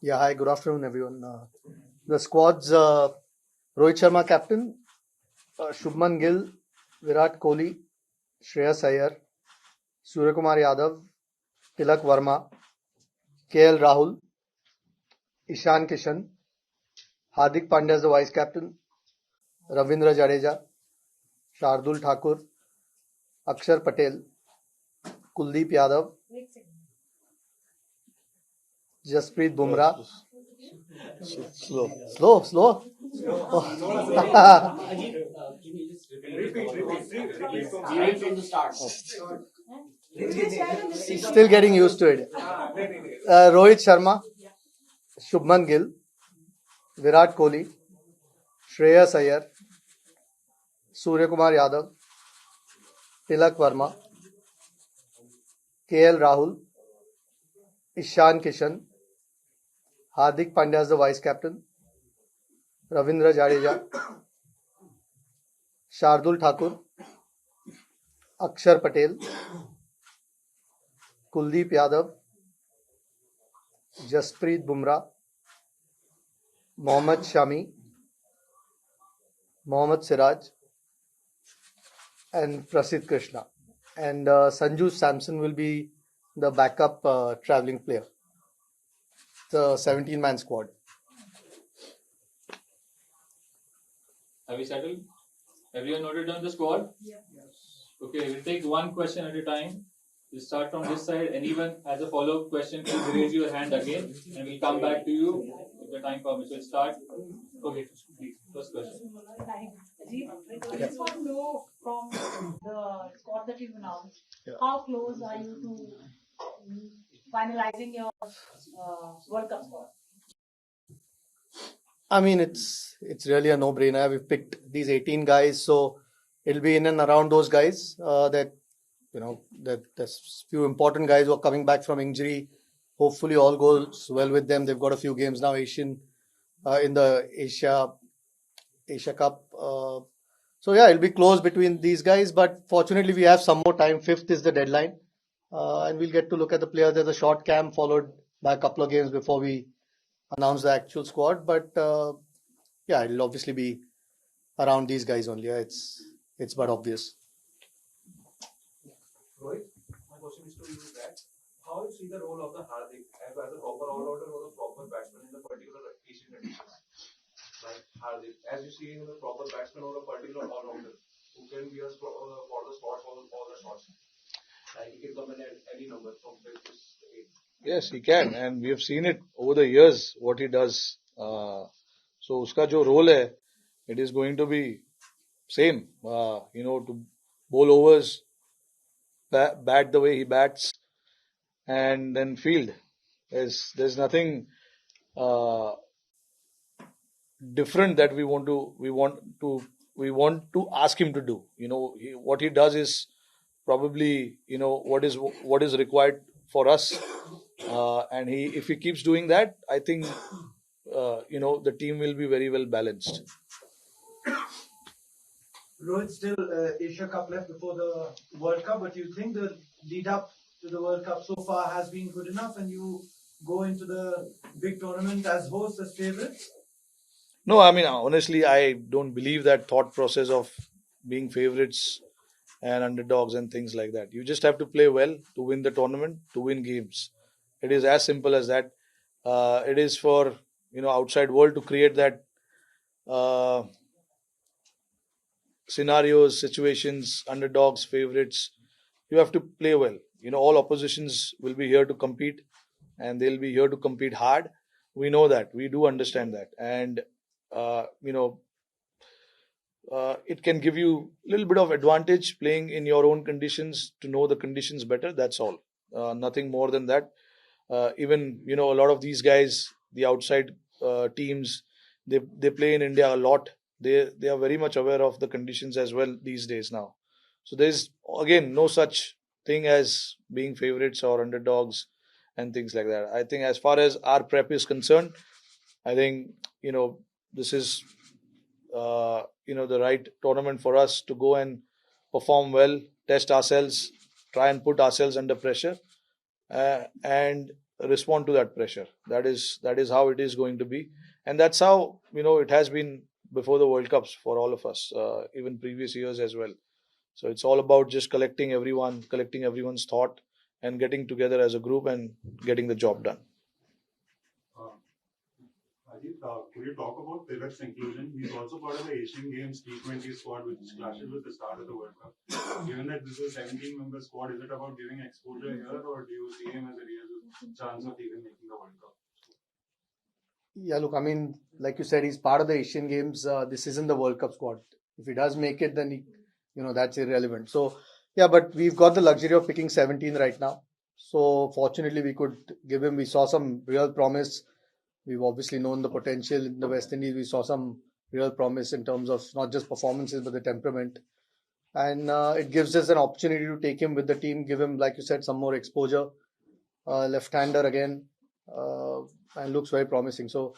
Yeah, hi, good afternoon, everyone. The squad's Rohit Sharma captain, Shubman Gill, Virat Kohli, Shreyas Iyer, Suryakumar Yadav, Tilak Verma, KL Rahul, Ishan Kishan, Hardik Pandya as the vice captain, Ravindra Jadeja, Shardul Thakur, Akshar Patel, Kuldeep Yadav, Jasprit Bumrah. Slow. Still getting used to it. Rohit Sharma, Shubman Gill, Virat Kohli, Shreyas Iyer, Suryakumar Yadav, Tilak Verma, KL Rahul, Ishan Kishan, Hardik Pandya as the vice captain, Ravindra Jadeja, Shardul Thakur, Akshar Patel, Kuldeep Yadav, Jasprit Bumrah, Mohammad Shami, Mohammad Siraj, and Prasidh Krishna. And Sanju Samson will be the backup travelling player. The 17-man squad. Have you settled? Have you noted down the squad? Yes. Okay, we'll take one question at a time. We'll start from this side. Anyone has a follow-up question, please raise your hand again and we'll come back to you if the time permits. We'll start. Okay, please. First question. I just want to know from the squad that you've announced, how close are you to finalizing your World Cup squad? I mean, it's really a no-brainer. We've picked these 18 guys, so it'll be in and around those guys. That there's few important guys who are coming back from injury. Hopefully, all goes well with them. They've got a few games now, in the Asia Cup. So yeah, it'll be close between these guys. But fortunately, we have some more time. 5th is the deadline, and we'll get to look at the players. There's a short camp followed by a couple of games before we announce the actual squad. But yeah, it'll obviously be around these guys only. Yeah, it's but obvious. Rohit, my question is to you that how you see the role of the Hardik as a proper all-rounder or a proper batsman in the particular Asian conditions? Like Hardik, as you see him a proper batsman or a particular all-rounder who can be a for the spots or the shots. Like he can come in at any number from 5 to 8. Yes, he can, and we have seen it over the years what he does. So uska jo role hai, it is going to be same. To bowl overs, bat the way he bats, and then field. There's nothing different that we want to ask him to do. What he does is probably what is required for us, and if he keeps doing that, I think the team will be very well balanced. Rohit, still Asia Cup left before the World Cup, but do you think the lead up to the World Cup so far has been good enough and you go into the big tournament as hosts, as favourites? No, I mean, honestly, I don't believe that thought process of being favorites and underdogs and things like that. You just have to play well to win the tournament, to win games. It is as simple as that. It is for outside world to create that scenarios, situations, underdogs, favorites. You have to play well. All oppositions will be here to compete, and they'll be here to compete hard. We know that. We do understand that, and it can give you a little bit of advantage playing in your own conditions to know the conditions better. That's all. Nothing more than that. Even a lot of these guys, the outside teams, they play in India a lot. They are very much aware of the conditions as well these days now. So there's again no such thing as being favorites or underdogs and things like that. I think as far as our prep is concerned, I think this is the right tournament for us to go and perform well, test ourselves, try and put ourselves under pressure, and respond to that pressure. That is how it is going to be, and that's how it has been before the World Cups for all of us, even previous years as well. So it's all about just collecting everyone's thought, and getting together as a group and getting the job done. Ajit, could you talk about Virat's inclusion? He's also part of the Asian Games T20 squad, which clashes with the start of the World Cup. Given that this is a 17-member squad, is it about giving exposure here, or do you see him as a real chance of even making the World Cup? Yeah, look, I mean, like you said, he's part of the Asian Games. This isn't the World Cup squad. If he does make it, then that's irrelevant. So, yeah, but we've got the luxury of picking 17 right now. So, fortunately, we could give him. We saw some real promise. We've obviously known the potential in the West Indies. We saw some real promise in terms of not just performances, but the temperament. And it gives us an opportunity to take him with the team, give him, like you said, some more exposure. Left-hander again, and looks very promising. So,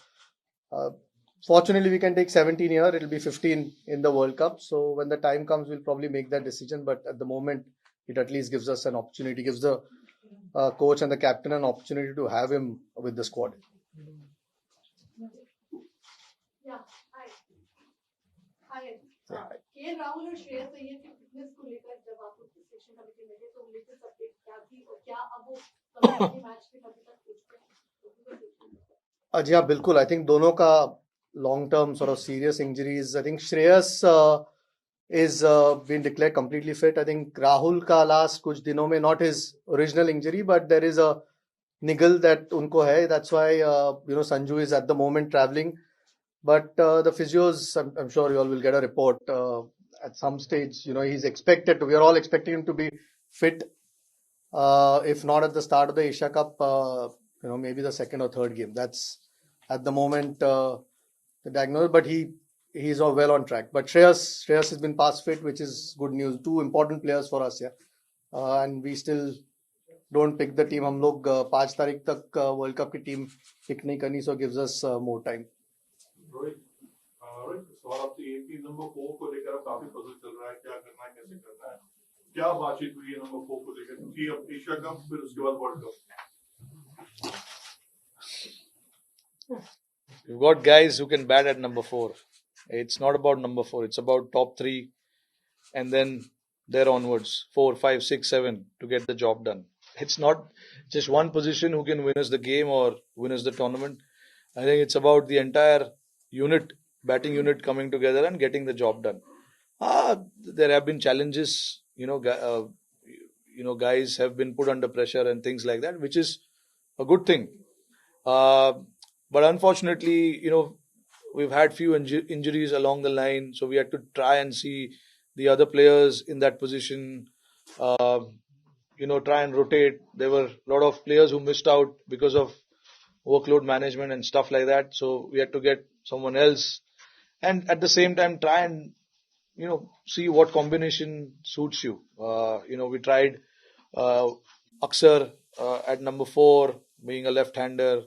fortunately, we can take 17 here. It'll be 15 in the World Cup. So, when the time comes, we'll probably make that decision. But at the moment, it at least gives us an opportunity, gives the coach and the captain an opportunity to have him with the squad. Yeah, hi. KL Rahul और श्रेयस अय्यर की fitness को लेकर जब आप लोग selection committee में गए तो लेटेस्ट अपडेट क्या थी और क्या अब वो कमेटी मैच में कभी तक पूछते हैं? जी हाँ, बिल्कुल. I think दोनों का long term sort of serious injuries. I think Shreyas is been declared completely fit. I think Rahul का last कुछ दिनों में not his original injury, but there is a niggle that उनको है. That's why Sanju is at the moment traveling. But the physios, I'm sure you all will get a report at some stage. He's expected to. We are all expecting him to be fit. If not at the start of the Asia Cup, maybe the second or third game. That's at the moment the diagnosis. But he's all well on track. But Shreyas has been past fit, which is good news. Two important players for us, yeah. And we still don't pick the team. हम लोग 5 तारीख तक World Cup की team pick नहीं करनी, so gives us more time. Rohit, सवाल आपसे ये कि नंबर 4 को लेकर अब काफी पजल चल रहा है, क्या करना है, कैसे करना है, क्या बातचीत हुई है नंबर 4 को लेकर, क्योंकि अब एशिया कप फिर उसके बाद world cup. We've got guys who can bat at number 4. It's not about number 4. It's about top 3, and then there onwards 4, 5, 6, 7 to get the job done. It's not just one position who can win us the game or win us the tournament. I think it's about the entire batting unit coming together and getting the job done. There have been challenges, guys have been put under pressure and things like that, which is a good thing. But unfortunately, we've had few injuries along the line, so we had to try and see the other players in that position, try and rotate. There were a lot of players who missed out because of workload management and stuff like that. So we had to get someone else, and at the same time try and see what combination suits you. We tried Aksar at number 4, being a left-hander,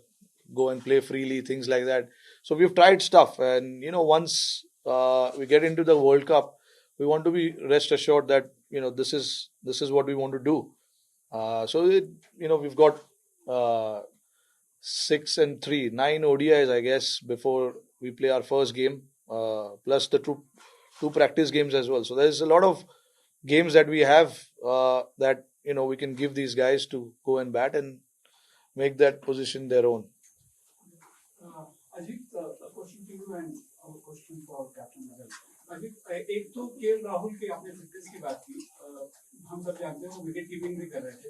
go and play freely, things like that. So we've tried stuff, and once we get into the World Cup, we want to be rest assured that this is what we want to do. So we've got 6 and 3, 9 ODIs, I guess, before we play our first game, plus the two practice games as well. So there's a lot of games that we have that we can give these guys to go and bat and make that position their own. Ajit, a question to you and a question for Captain Madal. Ajit, एक तो KL Rahul के आपने fitness की बात की, हम सब जानते हैं वो विकेट कीपिंग भी कर रहे थे.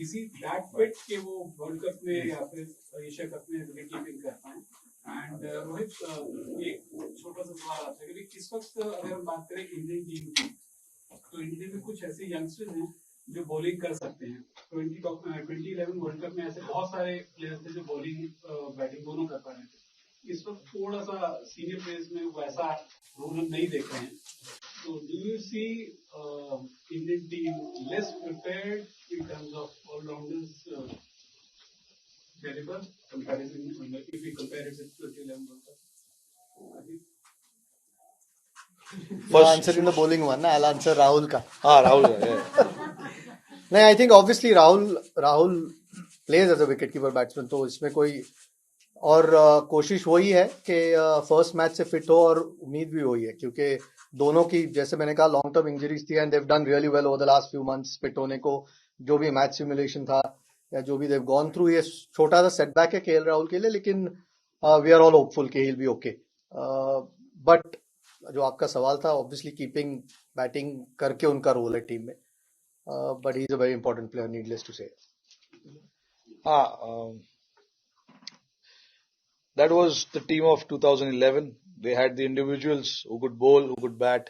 Is he that fit कि वो वर्ल्ड कप में या फिर एशिया कप में विकेट कीपिंग कर पाए? And रोहित, एक छोटा सा सवाल आपसे कि इस वक्त अगर हम बात करें इंडियन टीम की, तो इंडिया में कुछ ऐसे यंगस्टर्स हैं जो बॉलिंग कर सकते हैं. 2011 वर्ल्ड कप में ऐसे बहुत सारे प्लेयर्स थे जो बॉलिंग बैटिंग दोनों कर पा रहे थे. इस वक्त थोड़ा सा सीनियर प्लेयर्स में वैसा रोल हम नहीं देख रहे हैं. So do you see Indian team less prepared in terms of all-rounders caliber comparison if we compare it with 2011 World Cup? First answer in the bowling one, I'll answer Rahul ka. Rahul, yeah. No, I think obviously Rahul plays as a wicketkeeper batsman. तो इसमें कोई और कोशिश वही है कि first match से fit हो और उम्मीद भी वही है क्योंकि दोनों की जैसे मैंने कहा लॉन्ग टर्म इंजरीज थी and they've done really well over the last few months fit होने को जो भी मैच सिमुलेशन था या जो भी देव गॉन थ्रू ये छोटा सा सेटबैक है केएल राहुल के लिए लेकिन वी आर ऑल होपफुल के he will be okay but जो आपका सवाल था ऑब्वियसली कीपिंग बैटिंग करके उनका रोल है टीम में but he is a very important player needless to say That was the team of 2011. They had the individuals who could bowl, who could bat.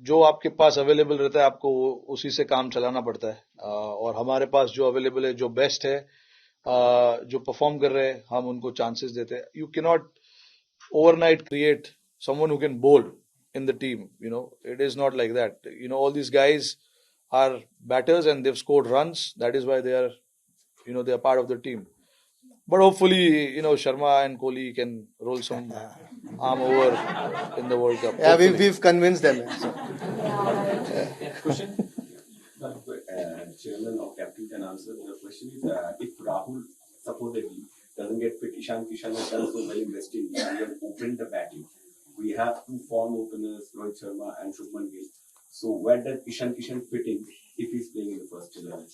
जो आपके पास अवेलेबल रहता है आपको उसी से काम चलाना पड़ता है और हमारे पास जो अवेलेबल है जो बेस्ट है जो परफॉर्म कर रहे हैं हम उनको चांसेस देते हैं you can not overnight create someone who can बोल in the team it is not like that all these guys are batters and they've scored runs that is why they are they are part of the team but hopefully Sharma and Kohli can roll some arm over in the World Cup. Yeah, we've convinced them. So. Question? Chairman or captain can answer. The question is if Rahul supposedly doesn't get fit, Ishan Kishan has done so well in West Indies and we have opened the batting. We have two form openers, Rohit Sharma and Shubman Gill. So where does Ishan Kishan fit in if he's playing in the first 11?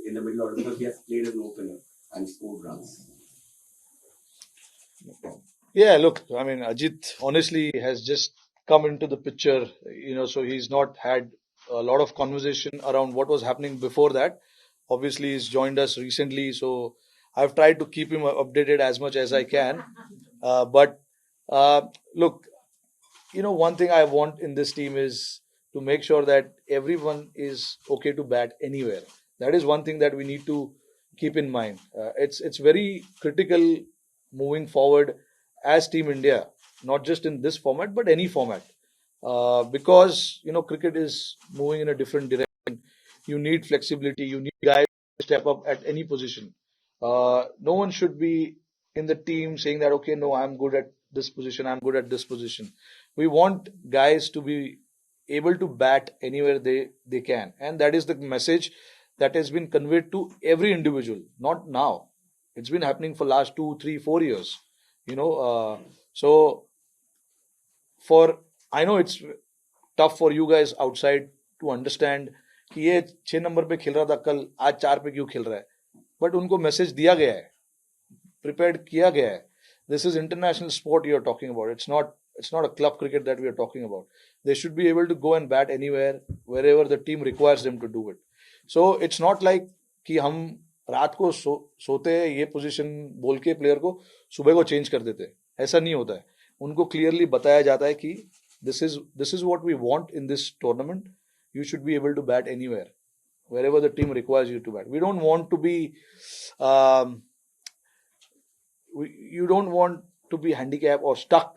In the middle order because he has played as an opener and scored runs. Yeah, look, I mean, Ajit honestly has just come into the picture, so he's not had a lot of conversation around what was happening before that. Obviously, he's joined us recently, so I've tried to keep him updated as much as I can. But look, one thing I want in this team is to make sure that everyone is okay to bat anywhere. That is one thing that we need to keep in mind. It's very critical moving forward as Team India, not just in this format, but any format. Because, cricket is moving in a different direction. You need flexibility. You need guys to step up at any position. No one should be in the team saying that, okay, no, I'm good at this position, I'm good at this position. We want guys to be able to bat anywhere they can. And that is the message that has been conveyed to every individual, not now. It's been happening for last 2, 3, 4 years. So I know it's tough for you guys outside to understand कि ये 6 number पे खेल रहा था कल आज 4 पे क्यों खेल रहा है बट उनको मैसेज दिया गया है prepared किया गया है this is international sport you are talking about it's not a club cricket that we are talking about they should be able to go and bat anywhere wherever the team requires them to do it so it's not like कि हम रात को सोते हैं ये position बोल के player को सुबह को चेंज कर देते हैं ऐसा नहीं होता है उनको क्लियरली बताया जाता है कि this is what we want in this tournament you should be able to bat anywhere wherever the team requires you to bat we don't want to be you don't want to be handicapped or stuck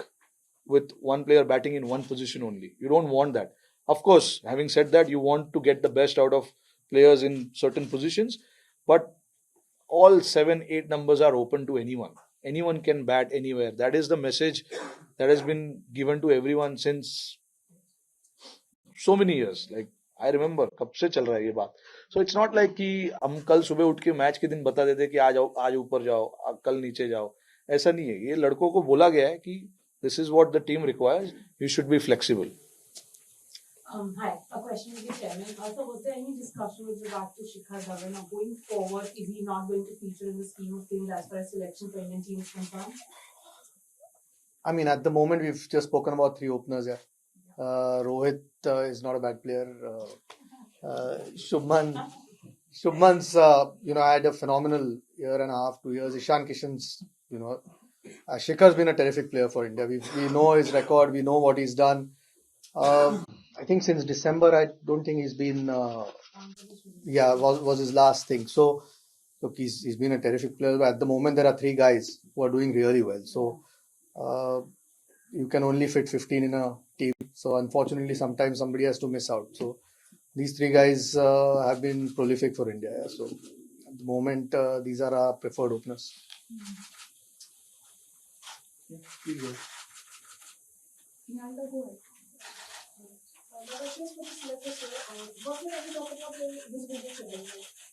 with one player batting in one position only you don't want that of course having said that you want to get the best out of players in certain positions but all 7-8 numbers are open to anyone can bat anywhere that is the message that has been given to everyone since so many years like I remember कब से चल रहा है ये बात so it's not like कि हम कल सुबह उठ के मैच के दिन बता देते कि आज ऊपर जाओ कल नीचे जाओ ऐसा नहीं है ये लड़कों को बोला गया है कि this is what the team requires you should be flexible Hi, a question to the chairman. Also, was there any discussion with regard to Shikhar Dhawan or going forward? Is he not going to feature in the scheme of things as far as selection for Indian team is concerned? I mean, at the moment, we've just spoken about 3 openers. Yeah, Rohit is not a bad player. Shubman's had a phenomenal year and a half, 2 years. Ishan Kishan's Shikhar's been a terrific player for India. We know his record. We know what he's done. I think since December, I don't think he's been. Was his last thing. So, look, he's been a terrific player. But at the moment, there are 3 guys who are doing really well. So, you can only fit 15 in a team. So, unfortunately, sometimes somebody has to miss out. So, these 3 guys have been prolific for India. Yeah. So, at the moment, these are our preferred openers. My question is for the selector, sir. What will you talk about this video today?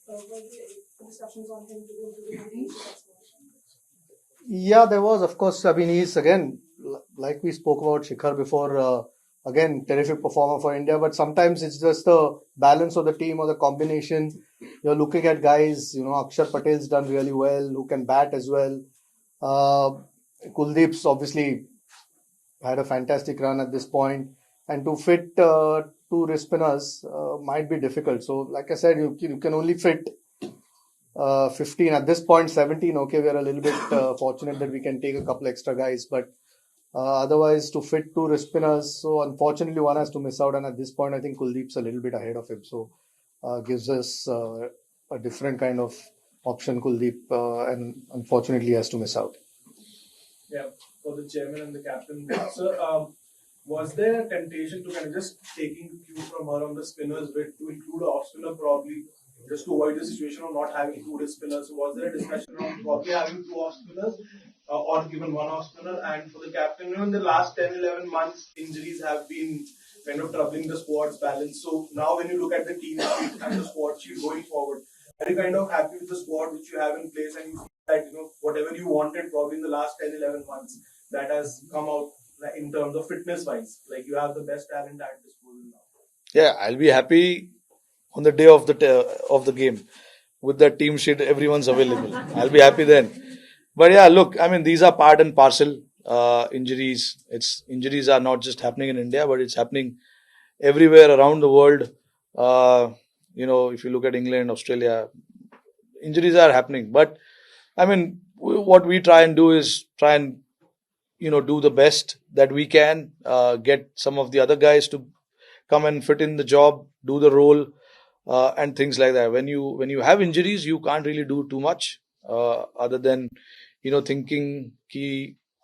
Were the discussions on him to go to the Asia Cup? Yeah, there was, of course. I mean, he's again, like we spoke about Shikhar before, again, terrific performer for India. But sometimes it's just the balance of the team or the combination. You're looking at guys, Akshar Patel's done really well, who can bat as well. Kuldeep's obviously had a fantastic run at this point, and to fit two wrist spinners might be difficult. So, like I said, you can only fit 15 at this point. 17. Okay, we are a little bit fortunate that we can take a couple extra guys, but otherwise to fit two wrist spinners. So unfortunately, one has to miss out, and at this point, I think Kuldeep's a little bit ahead of him. So gives us a different kind of option. Kuldeep, and unfortunately, has to miss out. Yeah, for the chairman and the captain. Sir, was there a temptation to kind of just taking cue from her on the spinners bit to include an off spinner probably just to avoid the situation of not having two wrist spinners? So was there a discussion around probably having two off spinners or even one off spinner? And for the captain, in the last 10, 11 months, injuries have been kind of troubling the squad's balance. So now when you look at the team sheet and the squad sheet going forward, are you kind of happy with the squad which you have in place, and you feel that whatever you wanted probably in the last 10, 11 months that has come out in terms of fitness wise, like you have the best talent at disposal now? Yeah, I'll be happy on the day of the game with that team sheet. Everyone's available. I'll be happy then. But yeah, look, I mean, these are part and parcel injuries. Injuries are not just happening in India, but it's happening everywhere around the world. If you look at England, Australia, injuries are happening. But I mean, what we try and do is try and do the best that we can. Get some of the other guys to come and fit in the job, do the role, and things like that. When you have injuries, you can't really do too much other than thinking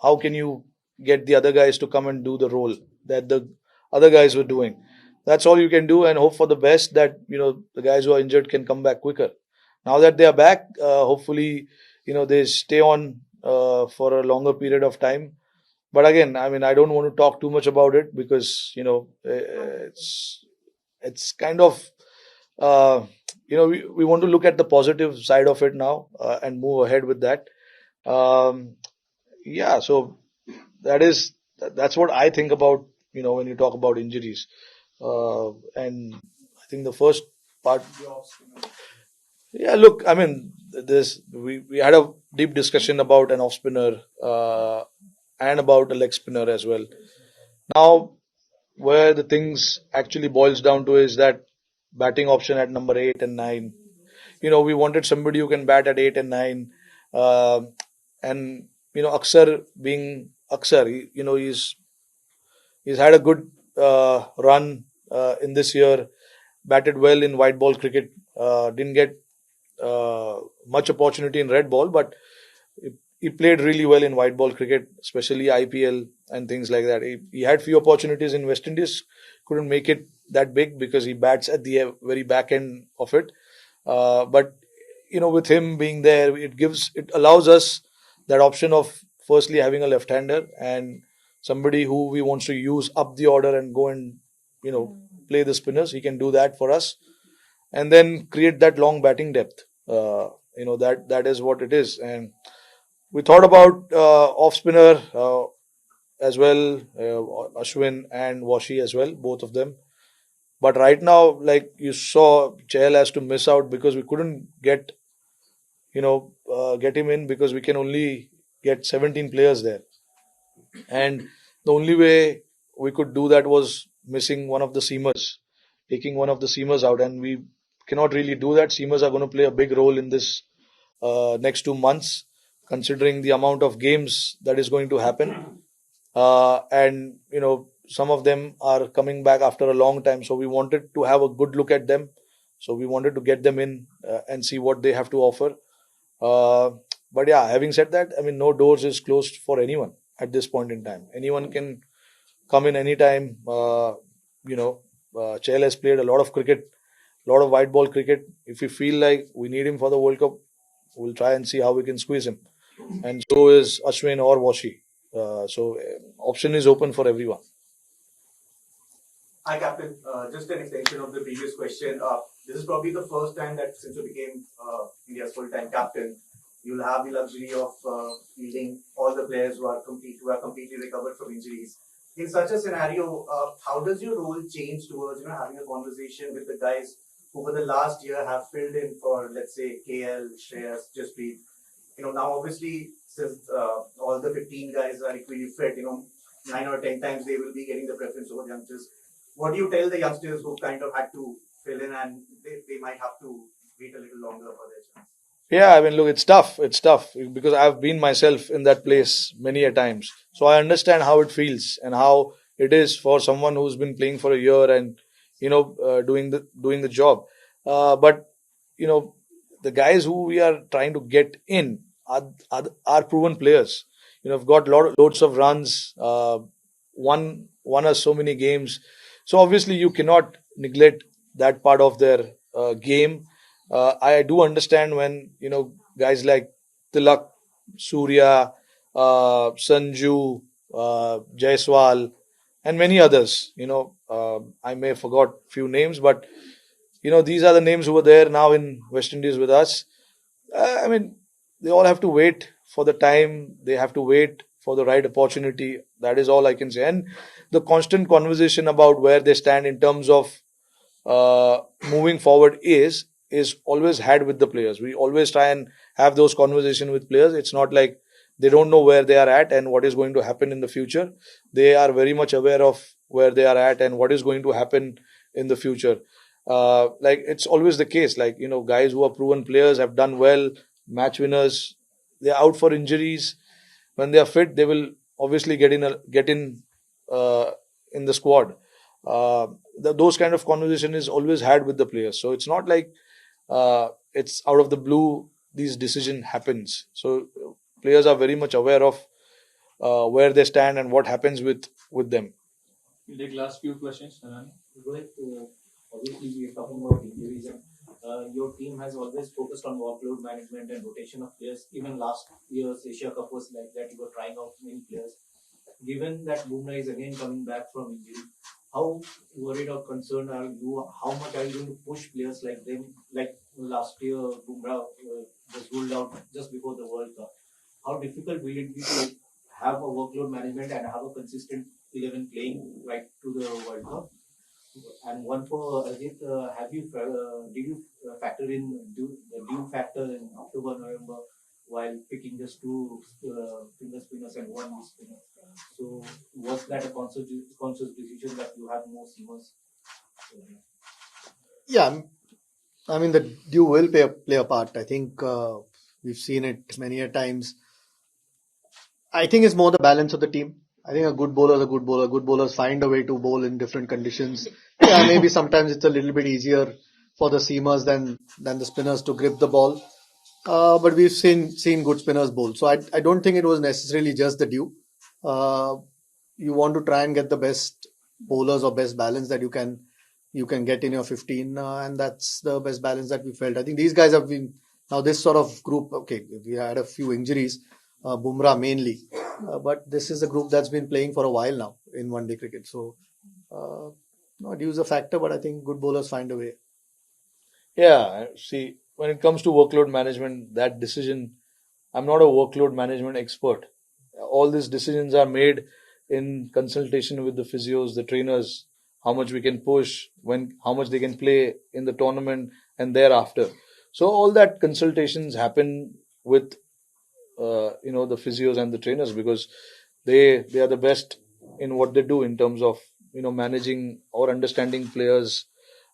how can you get the other guys to come and do the role that the other guys were doing. That's all you can do, and hope for the best that the guys who are injured can come back quicker. Now that they are back, hopefully they stay on for a longer period of time. But again, I mean, I don't want to talk too much about it because it's kind of we want to look at the positive side of it now and move ahead with that. Yeah, so that's what I think about when you talk about injuries. And I think the first part. Yeah, look, I mean, we had a deep discussion about an off spinner and about a leg spinner as well. Now, where the things actually boils down to is that batting option at number 8 and 9. We wanted somebody who can bat at 8 and 9. And Aksar being Aksar, he's had a good run in this year. Batted well in white ball cricket. Didn't get much opportunity in red ball, but he played really well in white ball cricket, especially IPL and things like that. He had few opportunities in West Indies, couldn't make it that big because he bats at the very back end of it. But with him being there, it allows us that option of firstly having a left-hander and somebody who we want to use up the order and go and play the spinners. He can do that for us, and then create that long batting depth. That is what it is. And we thought about off spinner as well, Ashwin and Washi as well, both of them. But right now, like you saw, Chahal has to miss out because we couldn't get him in because we can only get 17 players there. And the only way we could do that was missing one of the seamers, taking one of the seamers out. And we cannot really do that. Seamers are going to play a big role in this next 2 months, considering the amount of games that is going to happen. And some of them are coming back after a long time. So we wanted to have a good look at them. So we wanted to get them in and see what they have to offer. But yeah, having said that, I mean, no doors is closed for anyone at this point in time. Anyone can come in anytime. Chahal has played a lot of cricket, a lot of white ball cricket. If we feel like we need him for the World Cup, we'll try and see how we can squeeze him. And so is Ashwin or Washi. So option is open for everyone. Hi, Captain. Just an extension of the previous question. This is probably the first time that since you became India's full-time captain, you'll have the luxury of fielding all the players who are completely recovered from injuries. In such a scenario, how does your role change towards having a conversation with the guys who for the last year have filled in for, let's say, KL, Shreyas, Jasprit? Now obviously since all the 15 guys are equally fit, 9 or 10 times they will be getting the preference over youngsters. What do you tell the youngsters who kind of had to fill in and they might have to wait a little longer for their chance? Yeah, I mean, look, it's tough. It's tough because I've been myself in that place many a times. So I understand how it feels and how it is for someone who's been playing for a year and doing the job. But you know, the guys who we are trying to get in are proven players. Have got loads of runs, won us so many games. So obviously you cannot neglect that part of their game. I do understand when guys like Tilak, Surya, Sanju, Jaiswal, and many others. I may have forgot few names, but these are the names who were there now in West Indies with us. I mean, they all have to wait for the time. They have to wait for the right opportunity. That is all I can say. And the constant conversation about where they stand in terms of moving forward is always had with the players. We always try and have those conversations with players. It's not like they don't know where they are at and what is going to happen in the future. They are very much aware of where they are at and what is going to happen in the future. Like it's always the case. Like guys who are proven players have done well, match winners. They are out for injuries. When they are fit, they will obviously get in the squad. Those kind of conversation is always had with the players. So it's not like it's out of the blue these decision happens. So players are very much aware of where they stand and what happens with them. We'll take last few questions. Nalani. Rohit, obviously we are talking about injuries and your team has always focused on workload management and rotation of players. Even last year's Asia Cup was like that. You were trying out many players. Given that Bumrah is again coming back from injury, how worried or concerned are you? How much are you going to push players like them? Like last year, Bumrah was ruled out just before the World Cup. How difficult will it be to have a workload management and have a consistent 11 playing right to the World Cup? And one for Ajit, did you factor in the due factor in October, November while picking just two finger spinners and one spinner? So was that a conscious decision that you have more seamers? Yeah, I mean the due will play a part. I think we've seen it many a times. I think it's more the balance of the team. I think a good bowler is a good bowler. Good bowlers find a way to bowl in different conditions. Yeah, maybe sometimes it's a little bit easier for the seamers than the spinners to grip the ball. But we've seen good spinners bowl. So I don't think it was necessarily just the due. You want to try and get the best bowlers or best balance that you can get in your 15, and that's the best balance that we felt. I think these guys have been now this sort of group. Okay, we had a few injuries, Bumrah mainly, but this is a group that's been playing for a while now in one-day cricket. So not use a factor, but I think good bowlers find a way. Yeah, see, when it comes to workload management, that decision, I'm not a workload management expert. All these decisions are made in consultation with the physios, the trainers, how much we can push, how much they can play in the tournament and thereafter. So all that consultations happen with the physios and the trainers because they are the best in what they do in terms of managing or understanding players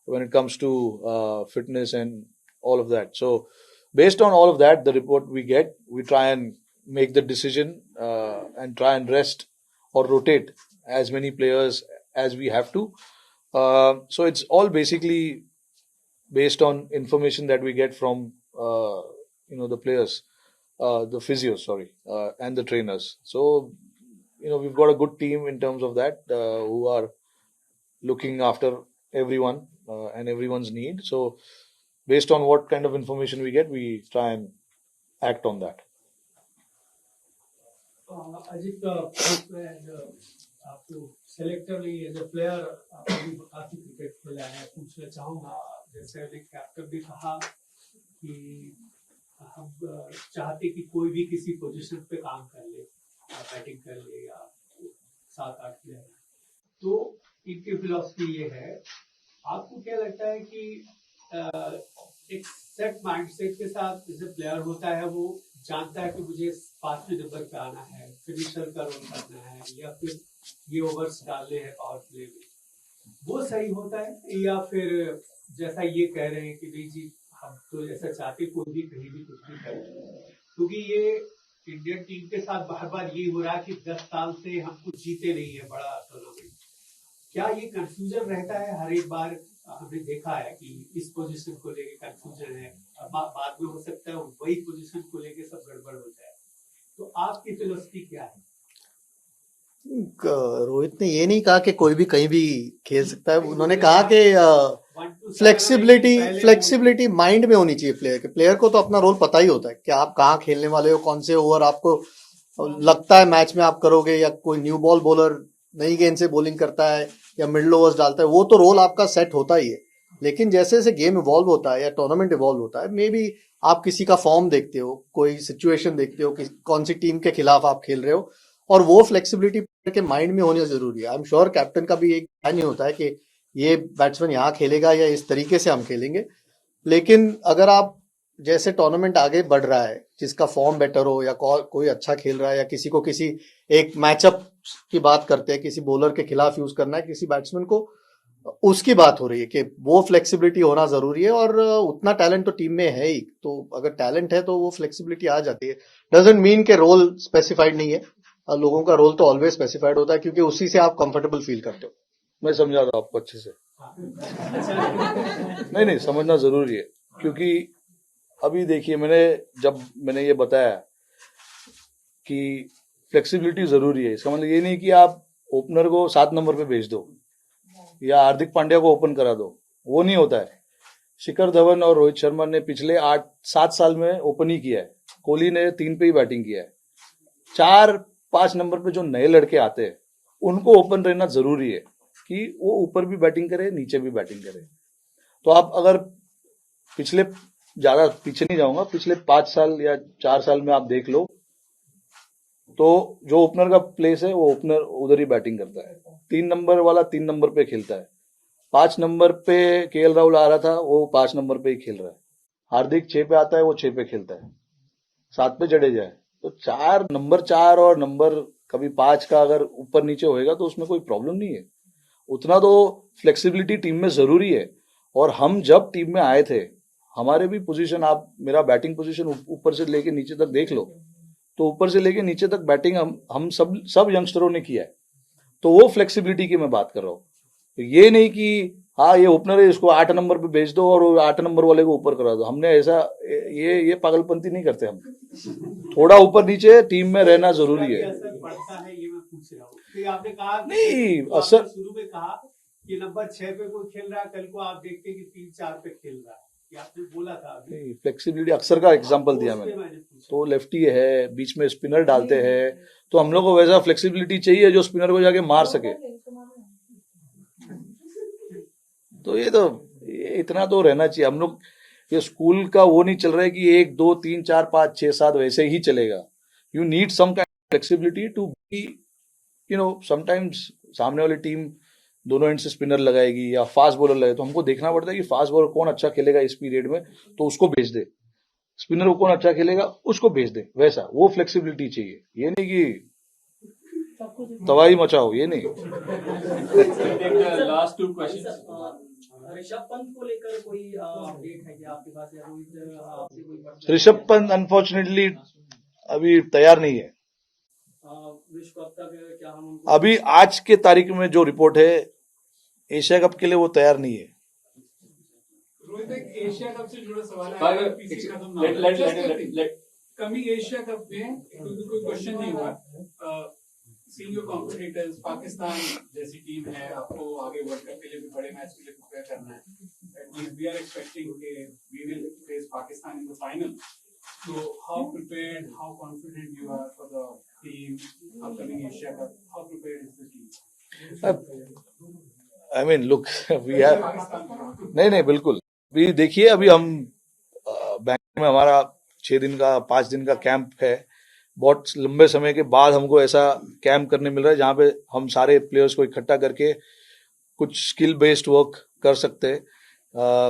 when it comes to fitness and all of that. So based on all of that, the report we get, we try and make the decision and try and rest or rotate as many players as we have to. So it's all basically based on information that we get from the players, the physios, sorry, and the trainers. So we've got a good team in terms of that who are looking after everyone and everyone's need. So based on what kind of information we get, we try and act on that. Ajit, आपको selectively as a player आपने भी काफी cricket खेला है, पूछना चाहूंगा जैसे अभी कैप्टन भी कहा कि हम चाहते कि कोई भी किसी पोजीशन पे काम कर ले, बैटिंग कर ले या 7-8 प्लेयर, तो इनकी फिलॉसफी ये है। आपको क्या लगता है कि एक सेट माइंडसेट के साथ जैसे प्लेयर होता है, वो जानता है कि मुझे 5वें नंबर पे आना है, फिनिशर का रोल करना है, या फिर ये ओवर्स डालने हैं पावर प्ले में, वो सही होता है? या फिर जैसा ये कह रहे हैं कि नहीं जी हम तो ऐसा चाहते कोई भी कहीं भी कुछ भी करे, क्योंकि ये इंडियन टीम के साथ बार बार ये हो रहा है कि 10 साल से हम कुछ जीते नहीं है बड़ा टूर्नामेंट। क्या ये कंफ्यूजन रहता है हर एक बार? हमने देखा है कि इस पोजीशन को लेके कंफ्यूजन है, बाद में हो सकता है वही पोजीशन को लेके सब गड़बड़ हो जाए, तो आपकी फिलोसफी क्या है? रोहित ने ये नहीं कहा कि कोई भी कहीं भी खेल सकता है, उन्होंने कहा कि फ्लेक्सिबिलिटी माइंड में होनी चाहिए प्लेयर को तो अपना रोल पता ही होता है कि आप कहाँ खेलने वाले हो, कौन से ओवर आपको लगता है मैच में आप करोगे, या कोई न्यू बॉल बॉलर नई गेंद से बॉलिंग करता है या मिडिल ओवर्स डालता है, वो तो रोल आपका सेट होता ही है। लेकिन जैसे जैसे गेम इवॉल्व होता है या टूर्नामेंट इवॉल्व होता है, मे बी आप किसी का फॉर्म देखते हो, कोई सिचुएशन देखते हो कि कौन सी टीम के खिलाफ आप खेल रहे हो, और वो फ्लेक्सिबिलिटी के माइंड में होनी जरूरी है। आई एम श्योर कैप्टन का भी एक प्लान नहीं होता है कि ये बैट्समैन यहाँ खेलेगा या इस तरीके से हम खेलेंगे। लेकिन अगर आप जैसे टूर्नामेंट आगे बढ़ रहा है, जिसका फॉर्म बेटर हो या कोई अच्छा खेल रहा है, या किसी को किसी एक मैचअप की बात करते हैं, किसी बॉलर के खिलाफ यूज करना है किसी बैट्समैन को, उसकी बात हो रही है कि वो फ्लेक्सिबिलिटी होना जरूरी है। और उतना टैलेंट तो टीम में है ही, तो अगर टैलेंट है तो वो फ्लेक्सिबिलिटी आ जाती है। डजंट मीन के रोल स्पेसिफाइड नहीं है, लोगों का रोल तो ऑलवेज स्पेसिफाइड होता है, क्योंकि उसी से आप कंफर्टेबल फील करते हो। मैं समझा रहा हूं आपको अच्छे से। नहीं समझना जरूरी है, क्योंकि अभी देखिए मैंने ये बताया कि फ्लेक्सिबिलिटी जरूरी है, इसका मतलब ये नहीं कि आप ओपनर को 7 नंबर पे भेज दो या हार्दिक पांड्या को ओपन करा दो, वो नहीं होता है। शिखर धवन और रोहित शर्मा ने पिछले 8-7 साल में ओपन ही किया है, कोहली ने 3 पे ही बैटिंग किया है। 4-5 नंबर पे जो नए लड़के आते हैं उनको ओपन रहना जरूरी है कि वो ऊपर भी बैटिंग करे, नीचे भी बैटिंग करे। तो आप अगर पिछले, ज्यादा पीछे नहीं जाऊंगा, पिछले 5 साल या 4 साल में आप देख लो, तो जो ओपनर का प्लेस है वो ओपनर उधर ही बैटिंग करता है। 3 नंबर वाला 3 नंबर पे खेलता है। 5 नंबर पे केएल राहुल आ रहा था, वो 5 नंबर पे ही खेल रहा है। हार्दिक 6 पे आता है, वो 6 पे खेलता है। 7 पे जडेजा है। तो नंबर 4 और नंबर कभी 5 का अगर ऊपर नीचे होएगा तो उसमें कोई प्रॉब्लम नहीं है। उतना तो फ्लेक्सिबिलिटी टीम में जरूरी है। और हम जब टीम में आए थे, हमारे भी पोजीशन, आप मेरा बैटिंग पोजीशन ऊपर से लेके नीचे तक देख लो, तो ऊपर से लेके नीचे तक बैटिंग हम सब यंगस्टरों ने किया है। तो वो फ्लेक्सिबिलिटी की मैं बात कर रहा हूँ। तो ये नहीं कि हाँ ये ओपनर है, इसको 8 नंबर पे भेज दो और 8 नंबर वाले को ऊपर करा दो। हमने ऐसा ये पागलपंती नहीं करते हम। थोड़ा ऊपर नीचे टीम में रहना जरूरी है। असर पड़ता है ये मैं पूछ रहा हूँ कि आपने कहा नहीं, तो असर आपने शुरू में कहा कि नंबर 6 पे कोई खेल रहा है, कल को आप देखते कि 3-4 पे खेल रहा है, ये आपने बोला था अभी। फ्लेक्सिबिलिटी अक्सर का एग्जांपल दिया मैंने। तो लेफ्टी है, बीच में स्पिनर डालते हैं, तो हम लोग को वैसा फ्लेक्सिबिलिटी चाहिए जो स्पिनर को जाके मार सके। तो ये इतना तो रहना चाहिए। हम लोग ये स्कूल का वो नहीं चल रहा है कि 1 2 3 4 5 6 7 वैसे ही चलेगा। You need some kind of flexibility to be, sometimes सामने वाली टीम दोनों एंड से स्पिनर लगाएगी या फास्ट बॉलर लगाएगी, तो हमको देखना पड़ता है कि फास्ट बॉलर कौन अच्छा खेलेगा इस पीरियड में, तो उसको भेज दे। स्पिनर को कौन अच्छा खेलेगा उसको भेज दे। वैसा वो फ्लेक्सिबिलिटी चाहिए। ये नहीं कि तबाही मचाओ, ये नहीं। Last 2 questions. ऋषभ पंत को लेकर कोई अपडेट है क्या आपके पास, या रोहित आपसे कोई? ऋषभ पंत अनफॉर्चुनेटली अभी तैयार नहीं है। विश्व कप तक क्या हम अभी आज के तारीख में जो रिपोर्ट है, एशिया कप के लिए वो तैयार नहीं है। रोहित, एक एशिया कप से जुड़ा सवाल है। कमी एशिया कप में कोई क्वेश्चन नहीं हुआ। सीनियर कॉम्पिटिटर्स, पाकिस्तान जैसी टीम है, आपको आगे वर्ल्ड कप के लिए भी बड़े मैच के लिए प्रिपेयर करना है। We are expecting we will face Pakistan in the final. So how prepared, how confident you are for the team upcoming Asia Cup? How prepared is the team? I mean, look, we have नहीं नहीं बिल्कुल अभी देखिए अभी हम bank में हमारा 6 दिन का 5 दिन का कैंप है. बहुत लंबे समय के बाद हमको ऐसा कैंप करने मिल रहा है जहाँ पे हम सारे प्लेयर्स को इकट्ठा करके कुछ स्किल बेस्ड वर्क कर सकते हैं.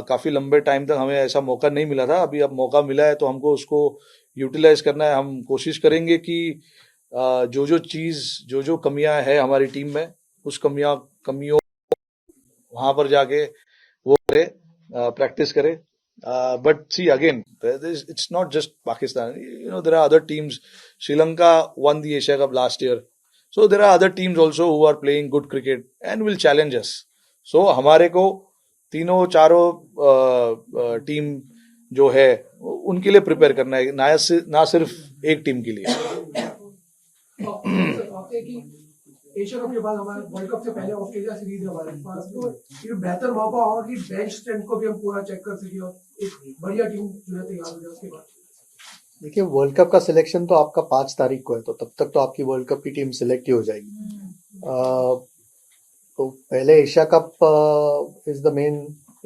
काफी लंबे टाइम तक हमें ऐसा मौका नहीं मिला था. अभी अब मौका मिला है तो हमको उसको यूटिलाइज करना है. हम कोशिश करेंगे कि जो कमियां है हमारी टीम में उस कमियों वहां पर जाके वो करे, प्रैक्टिस करे. But see again, it's not just Pakistan. There are other teams. Sri Lanka won the Asia Cup last year. So there are other teams also who are playing good cricket and will challenge us. So हमारे को तीनों चारों team जो है उनके लिए prepare करना है, ना सिर्फ एक टीम के लिए. एशिया कप के बाद हमारे वर्ल्ड कप से पहले ऑस्ट्रेलिया सीरीज है हमारे पास, तो ये बेहतर मौका होगा कि बेंच स्ट्रेंथ को भी हम पूरा चेक कर सके और एक बढ़िया टीम जो है तैयार हो जाए उसके बाद. देखिए वर्ल्ड कप का सिलेक्शन तो आपका 5 तारीख को है, तो तब तक तो आपकी वर्ल्ड कप की टीम सिलेक्ट ही हो जाएगी. तो पहले Asia cup is the main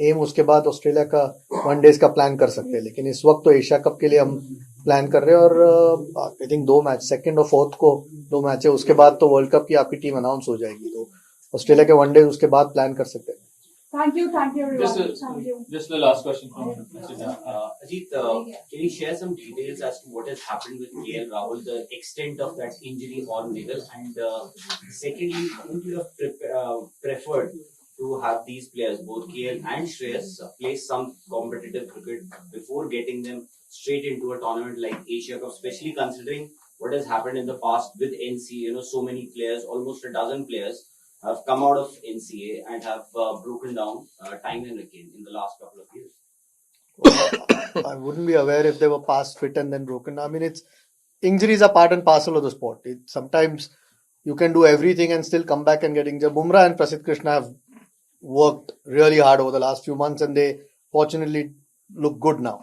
M, उसके बाद ऑस्ट्रेलिया का 1 डेज का प्लान कर सकते हैं. लेकिन इस वक्त तो एशिया कप के लिए हम प्लान कर रहे हैं और आई थिंक 2 मैच, 2nd और 4th को 2 मैच है. उसके बाद तो वर्ल्ड कप की आपकी टीम अनाउंस हो जाएगी, तो ऑस्ट्रेलिया के 1 डेज उसके बाद प्लान कर सकते हैं. Thank you everyone. Thank you. Just the last question from Ajit, can you share some details as to what has happened with KL Rahul, the extent of that injury on middle, and secondly, wouldn't you have preferred to have these players, both KL and Shreyas, play some competitive cricket before getting them straight into a tournament like Asia Cup, especially considering what has happened in the past with NCA? So many players, almost a dozen players, have come out of NCA and have broken down time and again in the last couple of years. I wouldn't be aware if they were past fit and then broken. I mean, injuries are part and parcel of the sport. Sometimes you can do everything and still come back and get injured. Bumrah and Prasidh Krishna have worked really hard over the last few months and they fortunately look good now.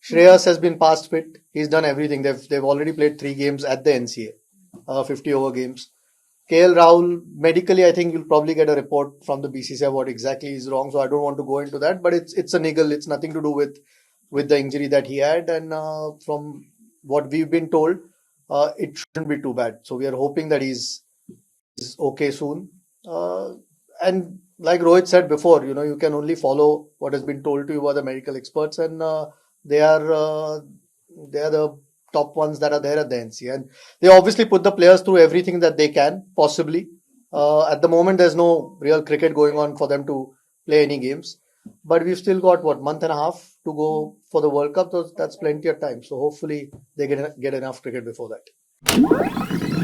Shreyas has been past fit. He's done everything. They've already played 3 games at the NCA, 50 over games. KL Rahul, medically, I think you'll probably get a report from the BCCI what exactly is wrong. So I don't want to go into that, but it's a niggle. It's nothing to do with the injury that he had. And from what we've been told, it shouldn't be too bad. So we are hoping that he's okay soon. And like Rohit said before, you can only follow what has been told to you by the medical experts, and they are the top ones that are there at the NCA, and they obviously put the players through everything that they can possibly. At the moment, there's no real cricket going on for them to play any games, but we've still got month and a half to go for the World Cup, so that's plenty of time. So hopefully they get enough cricket before that.